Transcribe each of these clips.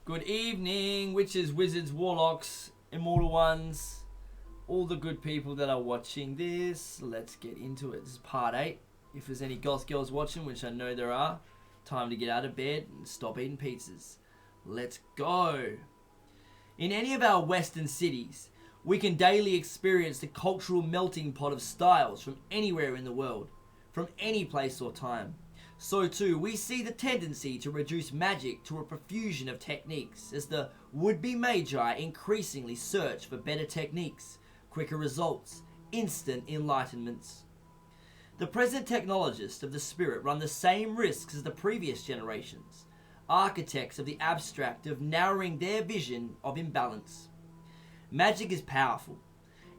Good evening, witches, wizards, warlocks, immortal ones, all the good people that are watching this. Let's get into it. This is part 8. If there's any goth girls watching, which I know there are, time to get out of bed and stop eating pizzas. Let's go. In any of our western cities, we can daily experience the cultural melting pot of styles from anywhere in the world, from any place or time. So too, we see the tendency to reduce magic to a profusion of techniques as the would-be magi increasingly search for better techniques, quicker results, instant enlightenments. The present technologists of the spirit run the same risks as the previous generations, architects of the abstract of narrowing their vision of imbalance. Magic is powerful.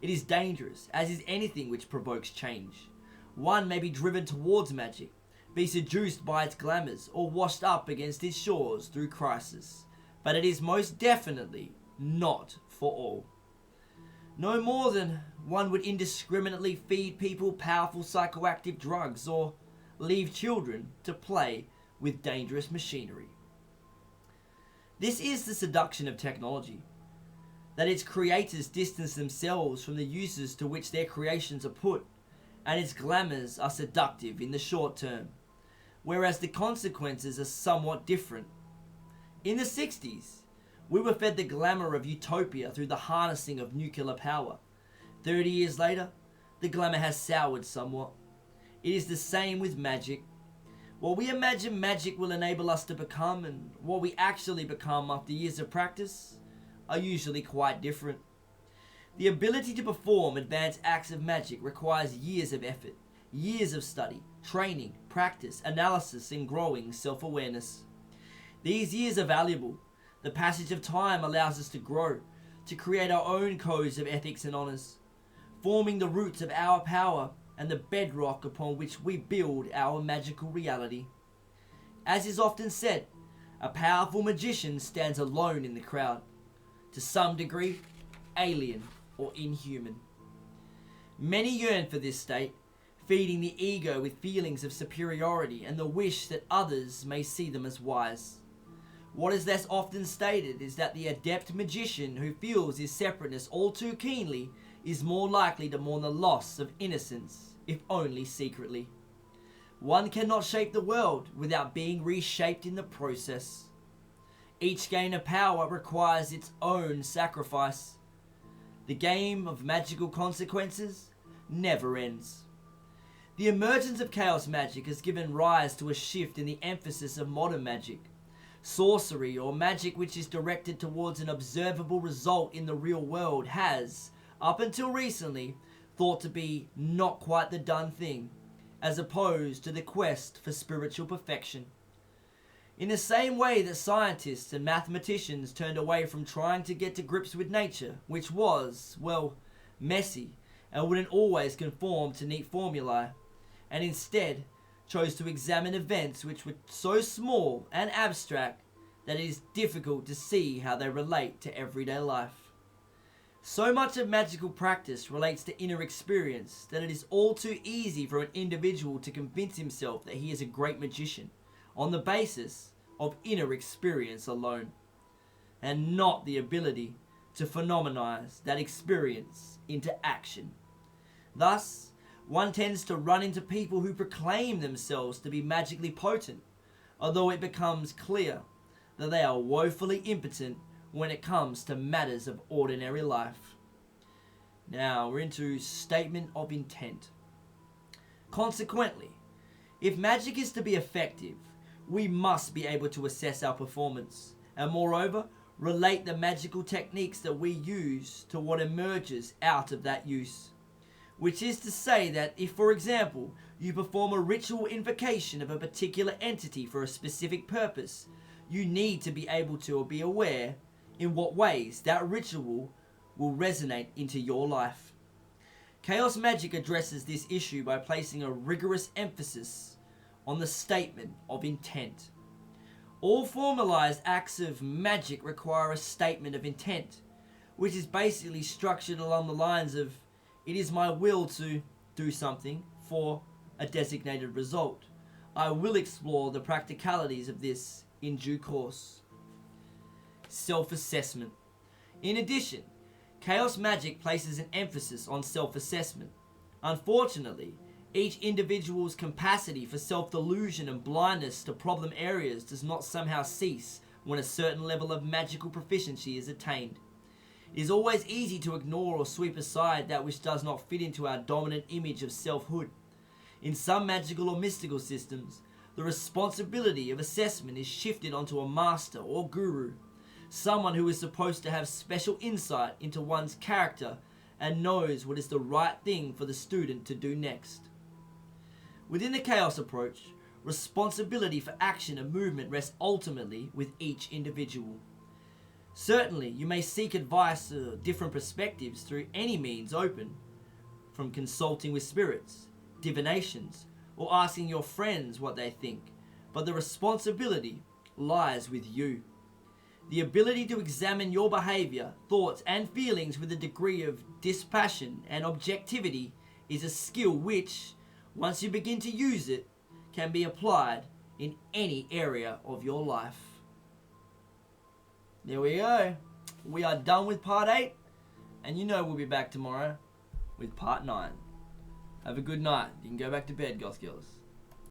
It is dangerous, as is anything which provokes change. One may be driven towards magic, be seduced by its glamours, or washed up against its shores through crisis. But it is most definitely not for all. No more than one would indiscriminately feed people powerful psychoactive drugs or leave children to play with dangerous machinery. This is the seduction of technology, that its creators distance themselves from the uses to which their creations are put, and its glamours are seductive in the short term, whereas the consequences are somewhat different. In the 60s, we were fed the glamour of utopia through the harnessing of nuclear power. 30 years later, the glamour has soured somewhat. It is the same with magic. What we imagine magic will enable us to become and what we actually become after years of practice are usually quite different. The ability to perform advanced acts of magic requires years of effort, years of study, training, practice, analysis, and growing self-awareness. These years are valuable. The passage of time allows us to grow, to create our own codes of ethics and honors, forming the roots of our power and the bedrock upon which we build our magical reality. As is often said, a powerful magician stands alone in the crowd, to some degree, alien or inhuman. Many yearn for this state, feeding the ego with feelings of superiority and the wish that others may see them as wise. What is less often stated is that the adept magician who feels his separateness all too keenly is more likely to mourn the loss of innocence, if only secretly. One cannot shape the world without being reshaped in the process. Each gain of power requires its own sacrifice. The game of magical consequences never ends. The emergence of chaos magic has given rise to a shift in the emphasis of modern magic. Sorcery, or magic which is directed towards an observable result in the real world, has, up until recently, thought to be not quite the done thing, as opposed to the quest for spiritual perfection. In the same way that scientists and mathematicians turned away from trying to get to grips with nature, which was, well, messy and wouldn't always conform to neat formulae, and instead chose to examine events which were so small and abstract that it is difficult to see how they relate to everyday life. So much of magical practice relates to inner experience that it is all too easy for an individual to convince himself that he is a great magician on the basis of inner experience alone, and not the ability to phenomenize that experience into action. Thus, one tends to run into people who proclaim themselves to be magically potent, although it becomes clear that they are woefully impotent when it comes to matters of ordinary life. Now we're into statement of intent. Consequently, if magic is to be effective, we must be able to assess our performance, and moreover, relate the magical techniques that we use to what emerges out of that use. Which is to say that if, for example, you perform a ritual invocation of a particular entity for a specific purpose, you need to be able to or be aware in what ways that ritual will resonate into your life. Chaos magic addresses this issue by placing a rigorous emphasis on the statement of intent. All formalized acts of magic require a statement of intent, which is basically structured along the lines of, it is my will to do something for a designated result. I will explore the practicalities of this in due course. self-assessment. In addition, chaos magic places an emphasis on self-assessment. Unfortunately, each individual's capacity for self-delusion and blindness to problem areas does not somehow cease when a certain level of magical proficiency is attained. It is always easy to ignore or sweep aside that which does not fit into our dominant image of selfhood. In some magical or mystical systems, the responsibility of assessment is shifted onto a master or guru, someone who is supposed to have special insight into one's character and knows what is the right thing for the student to do next. Within the chaos approach, responsibility for action and movement rests ultimately with each individual. Certainly, you may seek advice or different perspectives through any means open, from consulting with spirits, divinations, or asking your friends what they think, but the responsibility lies with you. The ability to examine your behavior, thoughts, and feelings with a degree of dispassion and objectivity is a skill which, once you begin to use it, can be applied in any area of your life. There we go. We are done with part 8, and you know we'll be back tomorrow with part 9. Have a good night. You can go back to bed, Goth Girls.